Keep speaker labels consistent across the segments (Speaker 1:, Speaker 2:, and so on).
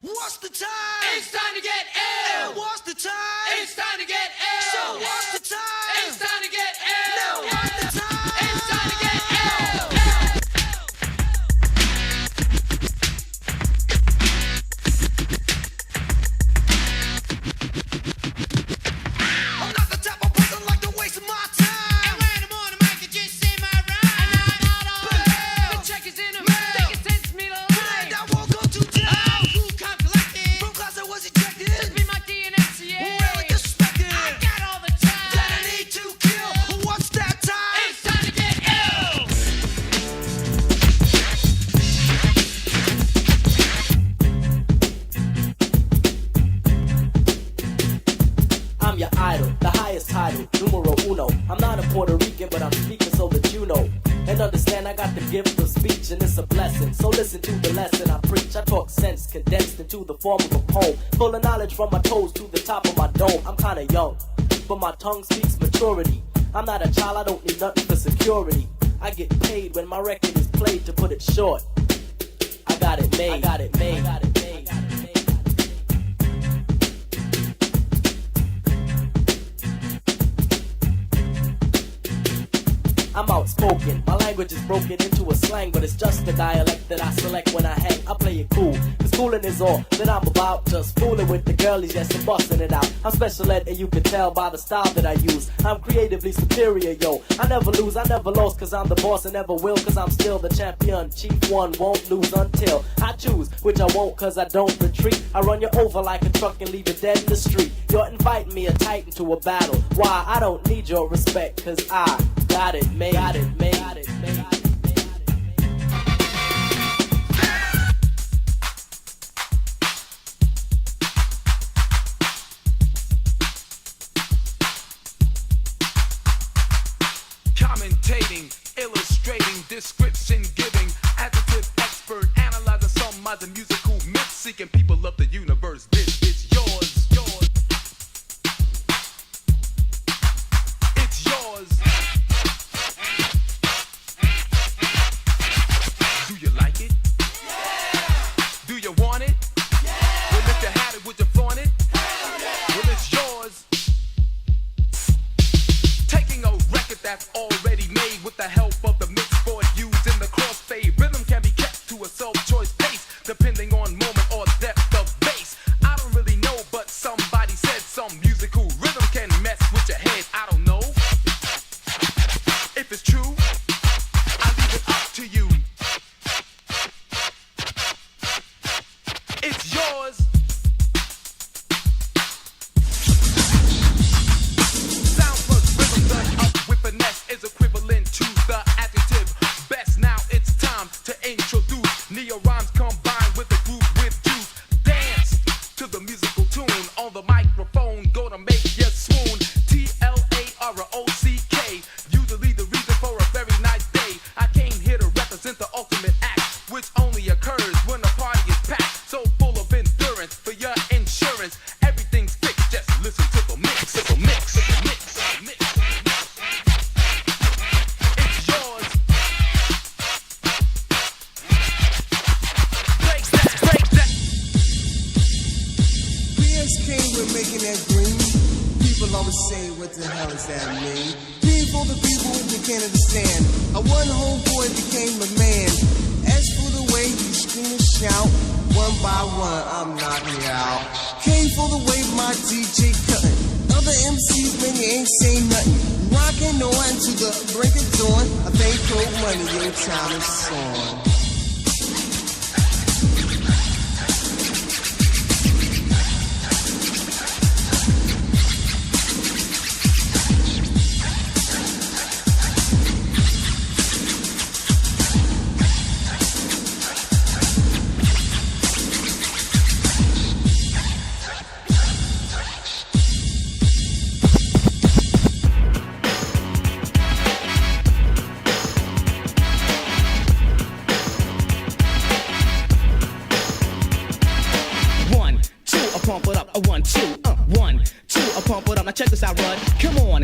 Speaker 1: What's the time?
Speaker 2: It's time to get ill.
Speaker 1: What's the time?
Speaker 2: It's time to get ill.
Speaker 1: So what's the time?
Speaker 2: It's time to get ill.
Speaker 1: Now what's the time?
Speaker 2: It's time to get ill.
Speaker 1: I'm not the type of person like to waste my time.
Speaker 2: And when I'm on the mic, you just say my rhyme. And I'm not all
Speaker 1: Bell.
Speaker 2: the check is in the mail. Think it sends me to
Speaker 1: And
Speaker 2: life.
Speaker 1: I won't go too
Speaker 2: Oh,
Speaker 1: down.
Speaker 2: who come collected?
Speaker 1: From class I was ejected.
Speaker 2: Just be my DNFCA.
Speaker 1: Really disrespected.
Speaker 2: I got all the time.
Speaker 1: That I need to kill. What's that time?
Speaker 2: It's time to get ill.
Speaker 3: I'm your idol, the highest title, numero uno. I'm not a Puerto Rican, but I'm speaking so that you know. And understand I got the gift of speech, and it's a blessing. So listen to the lesson I preach. I talk sense condensed into the form of a poem. Full of knowledge from my toes to the top of my dome. I'm kinda young, but my tongue speaks maturity. I'm not a child, I don't need nothing for security. I get paid when my record is played, to put it short. I got it made. I got it made. I got it made. I got it made. I'm outspoken, my language is broken into a slang, but it's just the dialect that I select when I hang. I play it cool, cause fooling is all that I'm about. Just fooling with the girlies, yes, and busting it out. I'm special ed, and you can tell by the style that I use. I'm creatively superior, yo. I never lose, I never lost, cause I'm the boss and never will, cause I'm still the champion. Chief one, won't lose until I choose, which I won't, cause I don't retreat. I run you over like a truck and leave you dead in the street. You're inviting me a titan to a battle. Why? I don't need your respect, cause I got it made. Got it made. Got it made. Got it made.
Speaker 4: Commentating, illustrating, description giving, adjective expert, analyzing some as a musical myth, seeking people of the universe. This is yours, yours. It's yours. Do you like it? Yeah. Do you want it? Yeah. Well, if you had it, would you flaunt it? Yeah. Well, it's yours. Taking a record that's already made with the help of the mix board used in the crossfade. Rhythm can be kept to a self-choice pace, depending on moment or depth of bass. I don't really know, but somebody said some musical rhythm can mess with your head. I don't know if it's true. I leave it up to you. It's yours. Sound plus rhythm done up with finesse is equivalent to the adjective best. Now it's time to introduce neo rhymes combined with the groove with juice. Dance to the musical tune on the microphone, gonna make you swoon. TLAROCK, usually the reason for a very nice day. I came here to represent the ultimate act, which only occurs when the party is packed. So full of endurance for your insurance, everything's fixed. Just listen to the mix, the mix, the mix, the mix. It's yours. Break that, break that.
Speaker 5: BSK, we're making that green. People always say, what the hell does that mean? Being for the people who can't understand. A one homeboy became a man. As for the way you scream and shout, one by one, I'm knocking you out. Came for the way my DJ cutting. Other MCs, man, you ain't saying nothing. Rocking on to the break of dawn. I thank Cold Money, your time is on.
Speaker 6: pump it up, a 1, 2, 1, 2, I pump it up. Now check this out, Rud. Come on,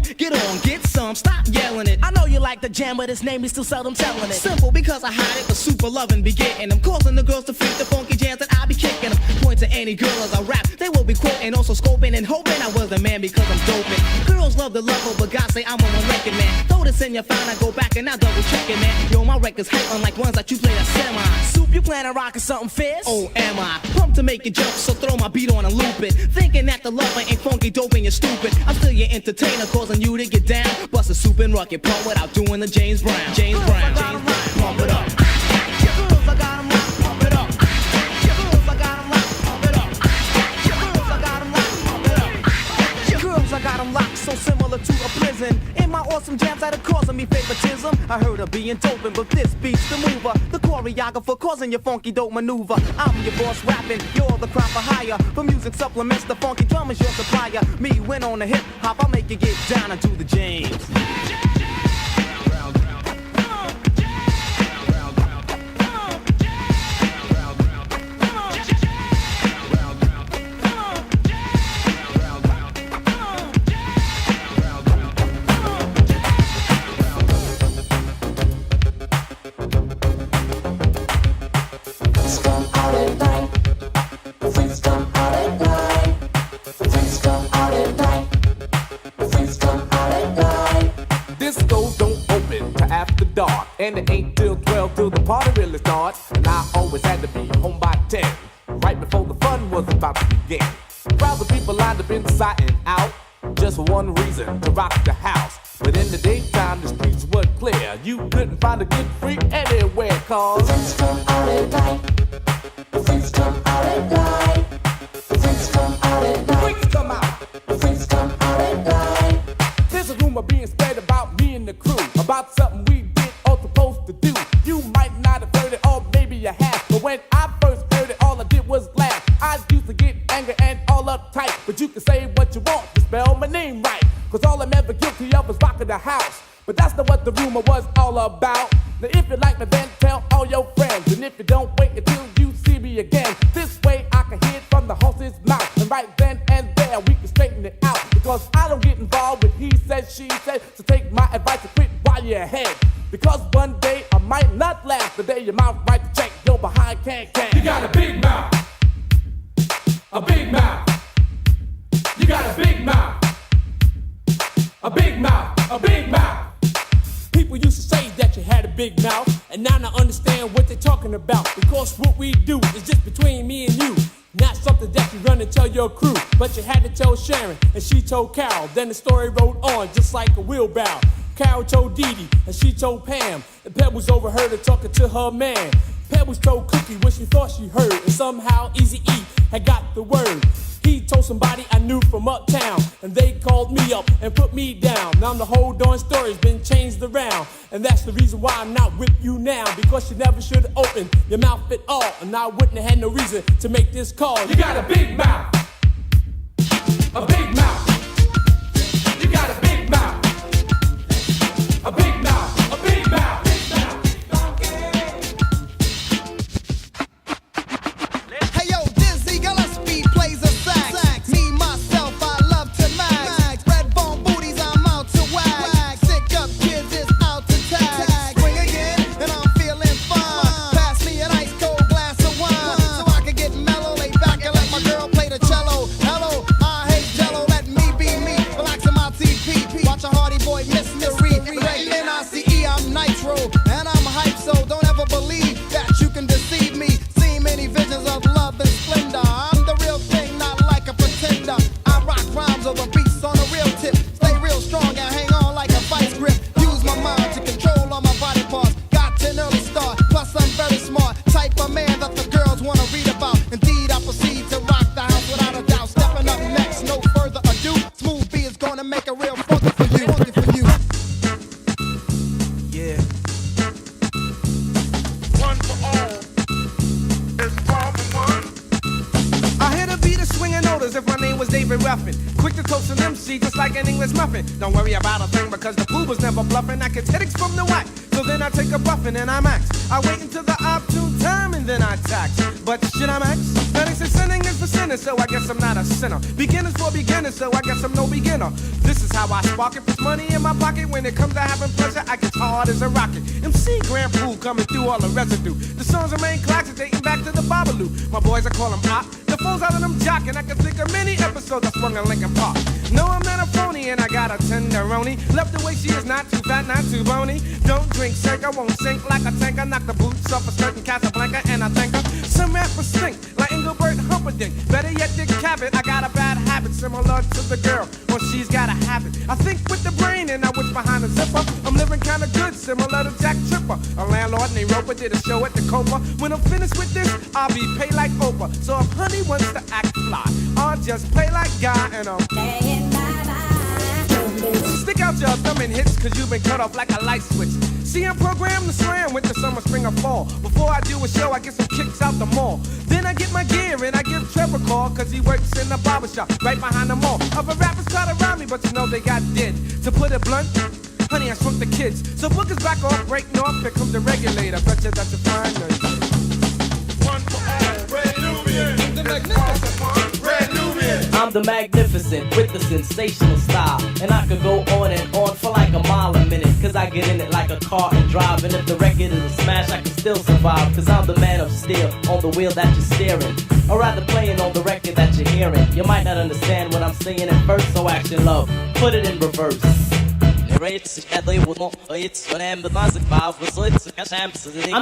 Speaker 6: get some, stop yelling it. I know you like the jam, but its name is still seldom telling it. Simple, because I hide it, but super loving be getting them. Causing the girls to freak the funky jams that I be kicking them. Point to any girl as I rap. They will be quoting, also scoping and hoping I was the man because I'm doping. Girls love the lover, but God say I'm a one-record man. Throw this in your phone, I go back and I double check it, man. Yo, my record's hype unlike ones that you play a semi. Soup, you plan on rocking something fierce? Oh, am I? Pumped to make it jump, so throw my beat on and loop it. Thinking that the lover ain't funky, dope, and you're stupid. I'm still your entertainer, causing you to get down. Bust a soup and rock it, pump without doing the James Brown. James Brown, James Brown, pump it up. Girls, I got 'em locked, pump it up. Girls, I got 'em locked, pump it up. Girls, I got 'em locked, pump it up. Girls, I got 'em locked, so similar to a prison. In my awesome jams that are causing me favoritism. I heard of being doping, but this beats the mover. The choreographer causing your funky dope maneuver. I'm your boss rapping, you're the crop for hire. For music supplements, the funky drum is your supplier. Me win on the hip hop, I'll make you get down into the James.
Speaker 7: And it ain't till 12 till the party really starts. And I always had to be home by 10, right before the fun was about to begin. Crowds of people lined up inside and out, just for one reason, to rock the house. But in the daytime, the streets were clear. You couldn't find a good freak anywhere, cause the freaks come out at night. The freaks come out at night. The freaks come out at night. The freaks come out. The freaks come out at night. There's a rumor being spread about me and the crew, about something we supposed to do. You might not have heard it, or maybe you have. But when I first heard it, all I did was laugh. I used to get angry and all uptight. But you can say what you want to spell my name right, cause all I'm ever guilty of is rocking the house. But that's not what the rumor was all about. Now if you like me, then tell all your friends. And if you don't, wait until you see me again. This way I can hear it from the horse's mouth. And right then and there we can straighten it out, because I don't get involved with he said, she said. So take my advice and quit while you're ahead, because one day I might not last. The day your mouth right to check, your behind can't. You got a big mouth. A big mouth. You got a big mouth. A big mouth. A big mouth. People used to say that you had a big mouth, and now I understand what they're talking about. Because what we do is just between me and you, not something that you run and tell your crew. But you had to tell Sharon, and she told Carol. Then the story rolled on just like a wheelbarrow. Carol told Dee Dee, and she told Pam. And Pebbles overheard her talking to her man. Pebbles told Cookie what she thought she heard, and somehow Eazy-E had got the word. He told somebody I knew from uptown, and they called me up and put me down. Now the whole darn story's been changed around, and that's the reason why I'm not with you now. Because you never should have opened your mouth at all, and I wouldn't have had no reason to make this call. You got a big mouth. A big mouth. You got a big mouth. A big mouth. A big mouth.
Speaker 5: Hey yo, Dizzy Gillespie plays a sax. Me, myself, I love to max. Red bone booties, I'm out to wax. Sick up kids is out to tag. Swing again, and I'm feeling fine. Pass me an ice cold glass of wine, so I can get mellow, lay back and let my girl play the cello. Hello, I hate jello, let me be me. Relaxing my TP, watch a Hardy Boy mystery. Ray N-I-C-E, I'm Nitro, and I'm hype, so don't ever believe that you can deceive me. See many visions of love and splendor. I'm the real thing, not like a pretender. I rock rhymes over beats on a real tip. Stay real strong and hang on like a vice grip. Use my mind to control all my body parts. Got an early start, plus I'm very smart. Type of man that the girls wanna read about. Indeed, I proceed to rock the house without a doubt. Stepping up next, no further ado. Smooth B is gonna make a real funky for you. Funky for you. Yeah.
Speaker 4: One for all is far from one.
Speaker 8: I hear the beat of swinging notice if my name was David Ruffin. Quick to toast an MC just like an English muffin. Don't worry about a thing because the fool was never bluffing. I get headaches from the whack, so then I take a buffin' and I max. I wait until the opportune time and then I tax. But should I max? That is sinning is for sinners, so I guess I'm not a sinner. Beginners for beginners, so I guess I'm no beginner. This is how I spark it. Puts money in my pocket. When it comes to having pleasure, I get hard as a rocket. MC Grand Pool coming through all the residue. The songs remain classic dating back to the Babalu. My boys, I call them op. The The foes out of them jocking, I can think of many episodes I swung in Lincoln Park. No, I'm not a phony, and I got a tenderoni. Left the way she is, not too fat, not too bony. Don't drink, shake, I won't sink like a tanker. Knock the boots off a skirt in Casablanca, and I thank her. Some rappers stink, like Engelbert Humperdinck. Better yet, Dick Cavett. I got a bad habit, similar to the girl. Well, she's got a habit. I think with the brain, and I wish behind the zipper. I'm living kinda good, similar to Jack Tripper. A landlord named Roper did a show at the Copa. When I'm finished with this, I'll be paid like Oprah. So if honey wants to act fly, I'll just play like Guy, and I'm stick out your thumb and hits, cause you've been cut off like a light switch. See, I'm programmed to slam with the summer, spring, or fall. Before I do a show, I get some kicks out the mall. Then I get my gear and I give Trevor a call, cause he works in the barbershop right behind the mall. Other rappers try to rob me, but you know they got dead. To put it blunt, honey, I shrunk the kids. So bookers back off, break north, here comes the regulator. Betcha that you find me.
Speaker 4: One for all, Red Nubian. The magnificent one, Red Nubian.
Speaker 3: I'm the magnificent with the sensational style. And I could go on and on for like a mile a minute, cause I get in it like a car and drive. And if the record is a smash, I can still survive, cause I'm the man of steel on the wheel that you're steering, or rather playing on the record that you're hearing. You might not understand what I'm saying at first, so action love, put it in reverse. I'm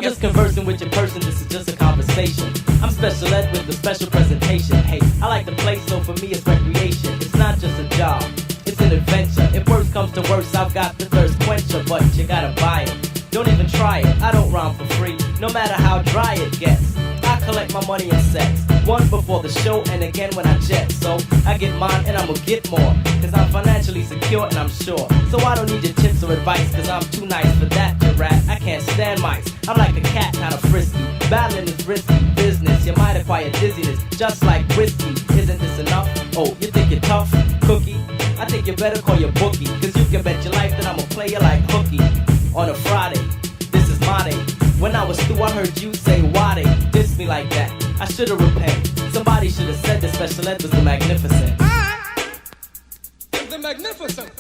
Speaker 3: just conversing with your person, this is just a conversation. I'm special ed with a special presentation. Hey, I like to play, so for me it's recreation. It's not just a job, it's an adventure. If worse comes to worse, I've got the thirst quencher, but you gotta buy it. Don't even try it, I don't rhyme for free, no matter how dry it gets. I collect my money in sets, one before the show and again when I jet. So I get mine and I'ma get more, cause I'm financially secure and I'm sure. So I don't need your tips or advice, cause I'm too nice for that to rat. I can't stand mice, I'm like a cat, kinda frisky. Battling is risky business, you might acquire dizziness, just like whiskey. Isn't this enough? Oh, you think you're tough? Cookie? I think you better call your bookie, cause you can bet your life that I'm a player like hooky. On a Friday, this is my day. When I was through, I heard you say, why they diss me like that? I should've repent. Somebody should've said the special ed was the magnificent.
Speaker 8: The magnificent.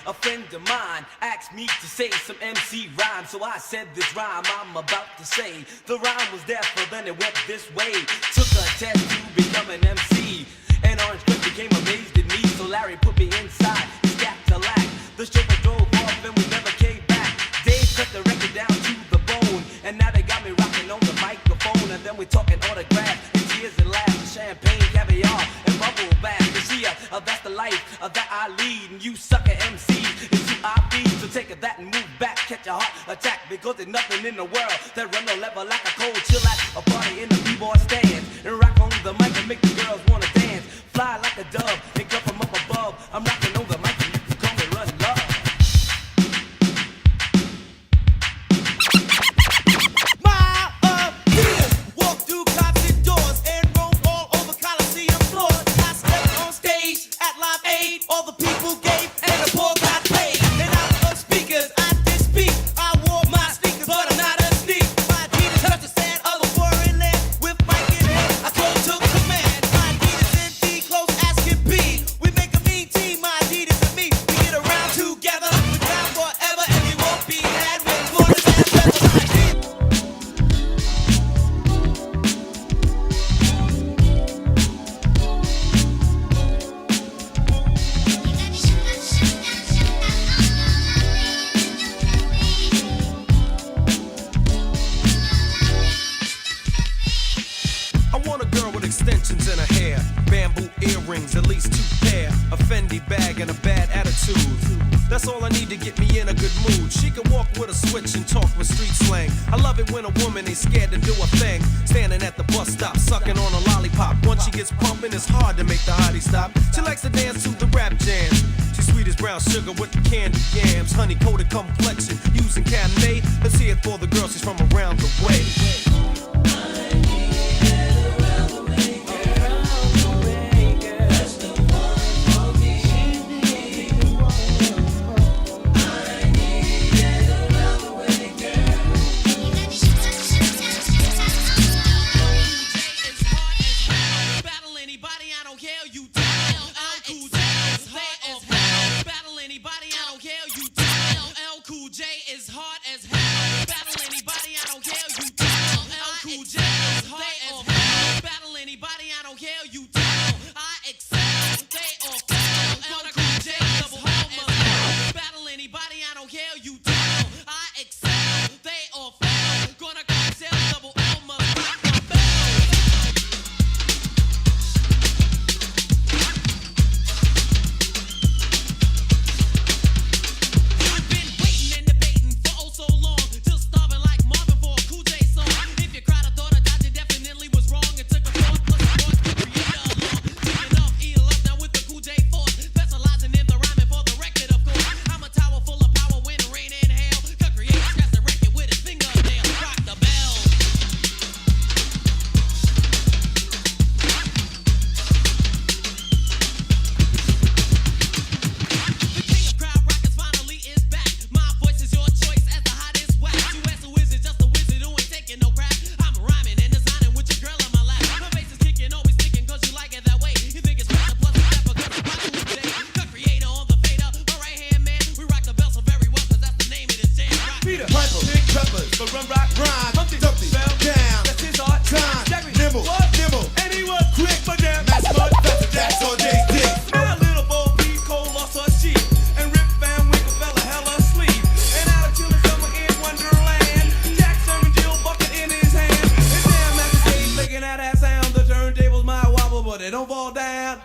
Speaker 9: A friend of mine asked me to say some MC rhyme, so I said this rhyme I'm about to say. The rhyme was there, but then it went this way. Took a test to become an MC, and Orange Cliff became amazed at me, so Larry put me inside his Cadillac. The chauffeur drove off and we never came back. Dave cut the record down to the bone, and now they got me rocking on the microphone. And then we talking autographs and tears and laughs, champagne, caviar, and bubble bath. You see, that's the life that I lead, and you sucker MCs into IP. So take that and move back, catch a heart attack, because there's nothing in the world that run no level like a cold chill at a party in the b-boy stand, and rock on the mic and make the girls wanna dance, fly like a dove and come from up above. I'm rocking on the mic and you can call me Run Love.
Speaker 1: My peers walk through concert doors and roam all over Coliseum floors. I stepped on stage at Live Aid, all the people gave and the poor got paid. And out of speakers I did speak, I wore my sneakers but I'm not a sneak. My Adidas touched the sand of the foreign land, with mic in hand I close took command. My Adidas ND close as can be, we make a mean team, my Adidas and me. We get around together, we're down forever, and we won't be had with Florida's and Pepper. My Adidas.
Speaker 8: I want a girl with extensions in her hair, bamboo earrings, at least 2 pair, a Fendi bag and a bad attitude. That's all I need to get me in a good mood. She can walk with a switch and talk with street slang. I love it when a woman ain't scared to do a thing. Standing at the bus stop, sucking on a lollipop. Once she gets pumping, it's hard to make the hottie stop. She likes to dance to the rap jams. She's sweet as brown sugar with the candy yams. Honey coated complexion, using Cabernet. Let's hear it for the girl, she's from around the way.
Speaker 1: Cool J is hard as hell. Battle anybody, I don't care, you tell. I excel, they all fail. Gonna Cool J double hard as hell. Battle anybody, I don't care, you tell. I excel, they all fail. Gonna Cool J double L must rock the bell. You've been waiting and debating for oh so long, till starving like Marvin for a Cool J song. If your crowd thought I dodged, it definitely was wrong. It took a thought plus a thought to create a law. Taking off, eat up now with the Cool J force, specializing in the rhyming for the record, of course. I'm a tower full of power, wind, rain, and hail. Could create, scratch the record with his fingernail. Rock the bell. The king of crowd rockers finally is back. My voice is your choice as the hottest whack. You ask a wizard, just a wizard who ain't taking no crap. I'm rhyming and designing with your girl on my lap. My face is kicking, always thinking, cause you like it that way. You think it's special, plus it's never cause it's my Cool J. The creator on the fader, my right hand man. We rock the bell so very well, cause that's the name of this jam. Rock
Speaker 10: Peter Piper, Big Peppers, but run rock rhyme. Humpty Dumpty, fell down. That's his art. Time,
Speaker 1: Jerry,
Speaker 10: nimble,
Speaker 1: what?
Speaker 10: nimble, and he was quick, but damn, that's mud, that's a Jack's on Jay's dick. Smell little Bo Peep, Cole lost her sheep, and Rip Van Winkle fell a hell asleep. And out of chilling summer in Wonderland, Jack serving Jill bucket in his hand. And damn, after Jay's making out that sound, the turntables might wobble, but they don't fall down.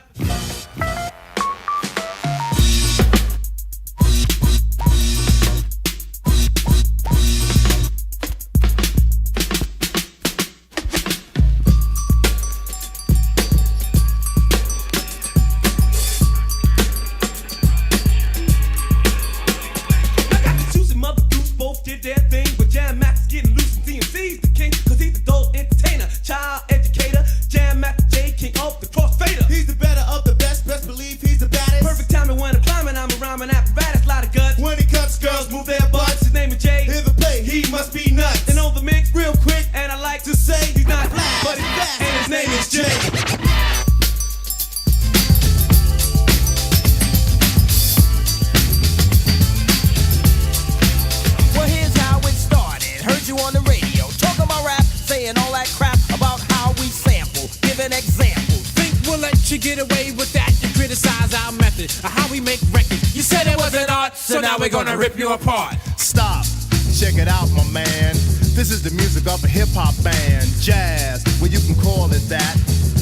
Speaker 10: I got the juicy mother goose, both did their thing, but Jam Max is getting loose and DMC's the king, cause he's the adult entertainer, child educator, Jam Max J, king of the crossfader. He's the better of the best, best believe he's the baddest. Perfect timing when I'm climbing, I'm a rhyming apparatus, lot of guts. When he cuts, girls move their butts. His name is Jay, hear the play, he must be nuts. And on the mix, real quick, and I like to say, he's not black, but he's fast, and his name is Jay.
Speaker 11: Well, here's how it started. Heard you on the radio talking about rap, saying all that crap about how we sample, giving examples.
Speaker 8: Think we'll let you get away with that? You criticize our method of how we make records. You said it wasn't art, so now we're gonna rip you apart.
Speaker 12: Stop, check it out, my man. This is the music of a hip-hop band, jazz, well you can call it that.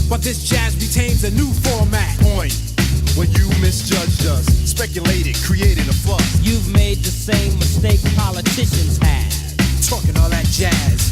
Speaker 8: But this jazz retains a new format.
Speaker 12: Point, when you misjudged us, speculated, created a fuss.
Speaker 11: You've made the same mistake politicians have.
Speaker 8: Talking all that jazz.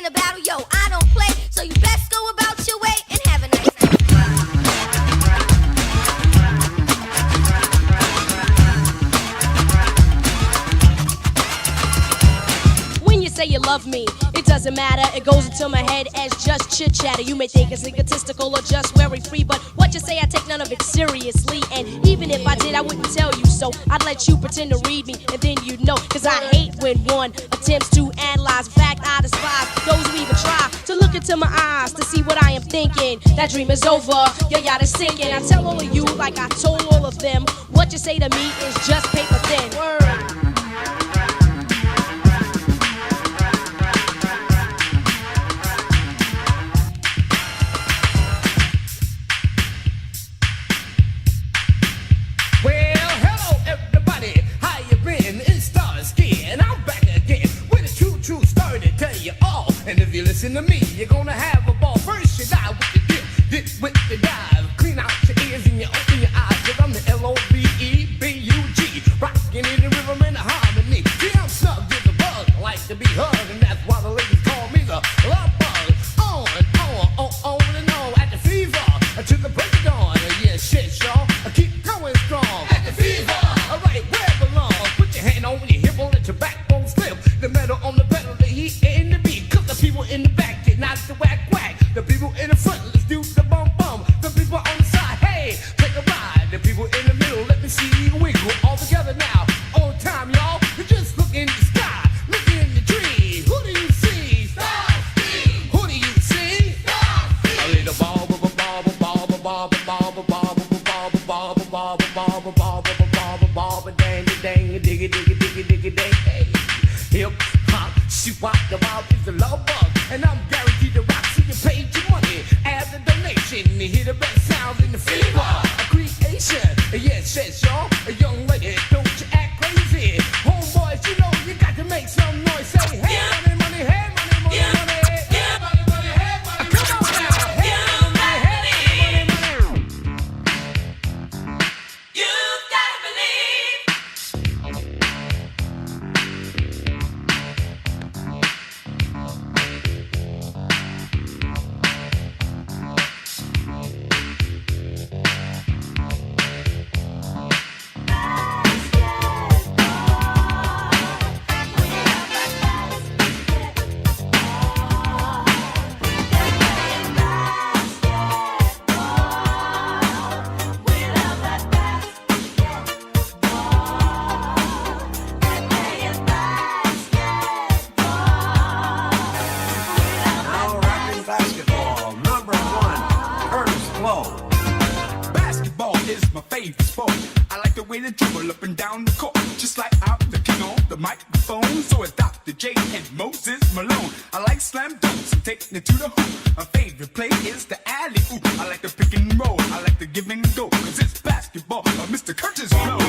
Speaker 13: battle, yo, I don't play. So you best go about your way and have a nice day. say you love me. It doesn't matter, it goes into my head as just chit chatter. You may think it's egotistical or just very free, but what you say, I take none of it seriously. And even if I did, I wouldn't tell you so. I'd let you pretend to read me, and then you'd know. Cause I hate when one attempts to analyze. In fact, I despise those who even try to look into my eyes to see what I am thinking. That dream is over, your yacht is sinking. I tell all of you, like I told all of them, what you say to me is just paper thin. Word.
Speaker 11: And if you listen to me, you're gonna have a ball. First you dive with the dip, dip with the dive. Clean out your ears and you open your eyes. Cause I'm the L-O-V-E-B-U-G. Rockin' in the rhythm and the harmony. See, I'm snug with the bug, I like to be hugged. And that's why the ladies call me the love bug. On and on at the fever. Until the break of dawn. Yeah, shit, y'all. I keep going strong. At the fever. Alright, where it belongs. Put your hand on your hip, on let your backbone slip. The metal on the pedal, the heat and the beat. The people in the back get knocked the whack whack. The people in the front, let's do the bum bum. The people on the side, hey, take a ride. The people in the middle, let me see you wiggle. All together now, on time, y'all. You just look in the sky, look in the tree. Who do you see? Stars. Who do you see? Stars. A little ball, ball, ball, ball, ball, ball, ball, ball, ball, ball, ball, dang, dang, diggy, diggy, diggy, diggy, dang. Hey, hip hop, shoot out the ball is a love bug, and I'm guaranteed to rock. So you paid your money as a donation to hear the best sounds in the fever. A creation, yes, yes, y'all. A young lady, don't you act crazy. Homeboys, you know you got to make some noise. Say, hey, money, money, hey, money, money, money. Yeah, money, money, hey, money, come on now. Hey, money, hey, money, money.
Speaker 1: You've got to believe.
Speaker 14: Basketball is my favorite sport. I like the way they dribble up and down the court, just like I'm the king on the microphone. So it's Dr. J and Moses Malone. I like slam dunks and taking it to the hoop. My favorite play is the alley oop. I like the pick and roll. I like the give and go. Cause it's basketball. Mr. Curtis Blow.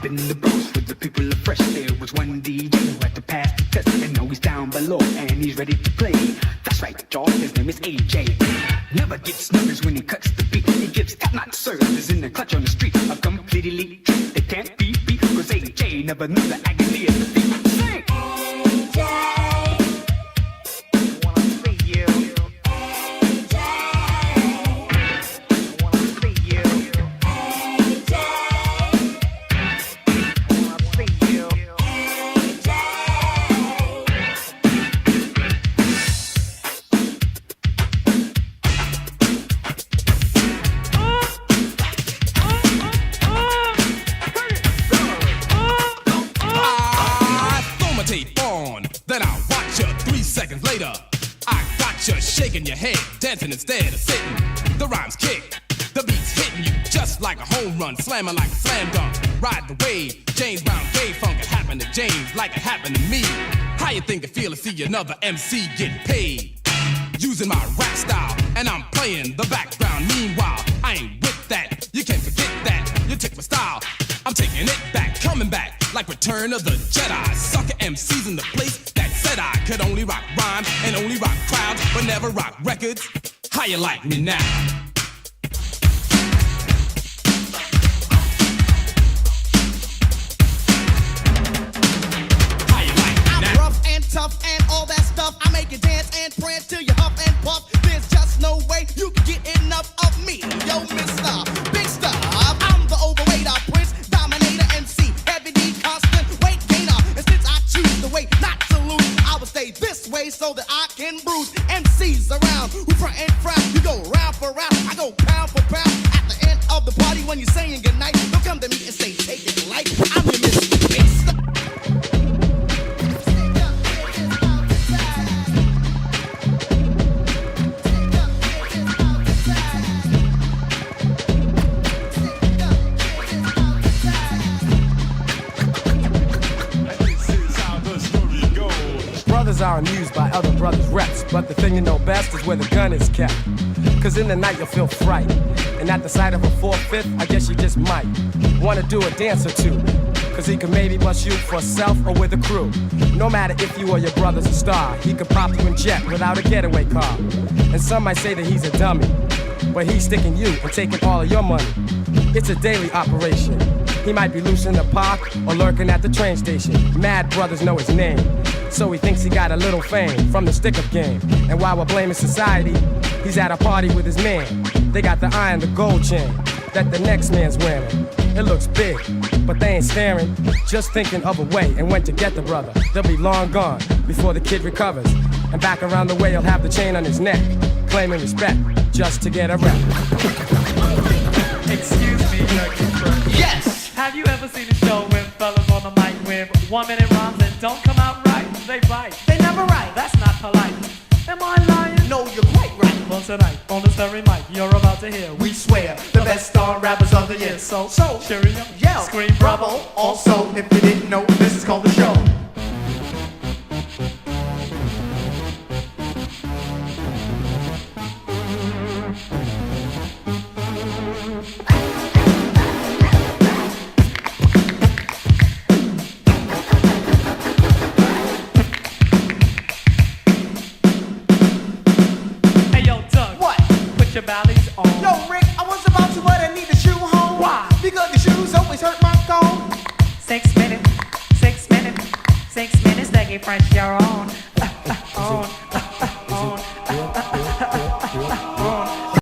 Speaker 14: In the booth with the people of fresh. There was one DJ who had to pass the test, and now he's down below and he's ready to play. That's right, y'all, his name is AJ. Never gets nervous when he cuts the beat. He gives top-notch service in the clutch on the street. A complete elite trick that can't be beat. Cause AJ never knew the agony of the beat. Sing!
Speaker 15: Shaking your head, dancing instead of sitting. The rhymes kick, the beat's hitting you just like a home run, slamming like a slam dunk. Ride the wave, James Brown gay funk. It happened to James like it happened to me. How you think it feel to see another MC get paid? Using my rap style, and I'm playing the background. Meanwhile, I ain't with that. You can't forget that. You take my style, I'm taking it back, coming back like Return of the Jedi. Sucker MCs in the place that said I could only rock rhymes and only rock crowds, but never rock records. How you like me now?
Speaker 11: I'm rough and tough and
Speaker 1: all that stuff. I make you dance and prance till you huff and puff. There's just no way you can get enough of me. Yo, Mr. Big Stuff. I'm the overweight prince, dominator, MC, heavy D, constant weight gainer. And since I choose the way not to lose, I will stay this way so that I can bruise MCs around who front and frown. You go round for round, I go pound for pound. At the end of the party, when you're saying goodnight, don't come to me and say take it light. I'm your Mr. Big Stuff.
Speaker 16: Brothers are amused by other brothers' reps, but the thing you know best is where the gun is kept. Cause in the night you'll feel fright, and at the sight of a 4/5, I guess you just might wanna do a dance or two. Cause he could maybe bust you for self or with a crew. No matter if you or your brother's a star, he could pop you in jet without a getaway car. And some might say that he's a dummy, but he's sticking you and taking all of your money. It's a daily operation. He might be loose in the park or lurking at the train station. Mad brothers know his name, so he thinks he got a little fame from the stick-up game. And while we're blaming society, he's at a party with his man. They got the eye and the gold chain that the next man's wearing. It looks big, but they ain't staring, just thinking of a way and when to get the brother. They'll be long gone before the kid recovers, and back around the way he'll have the chain on his neck, claiming respect just to get a rep.
Speaker 17: Excuse me,
Speaker 1: yes.
Speaker 17: Have you ever seen a show with fellas on the mic with 1 minute rhymes that don't come out right? They bite.
Speaker 1: They never write.
Speaker 17: That's not polite. Am I lying?
Speaker 1: No, you're quite right.
Speaker 17: Well, tonight on the Stirring Mic, you're about to hear. We swear the best star rappers of the year. So cheery up,
Speaker 1: yell,
Speaker 17: scream, bravo.
Speaker 1: Also, if you didn't know, this is called the show.
Speaker 17: Your bally's on.
Speaker 1: No, Rick, I was about to, but I need the shoe home.
Speaker 17: Why?
Speaker 1: Because the shoes always hurt my thumb.
Speaker 17: 6 minutes, 6 minutes, 6 minutes, they get fresh, you're on.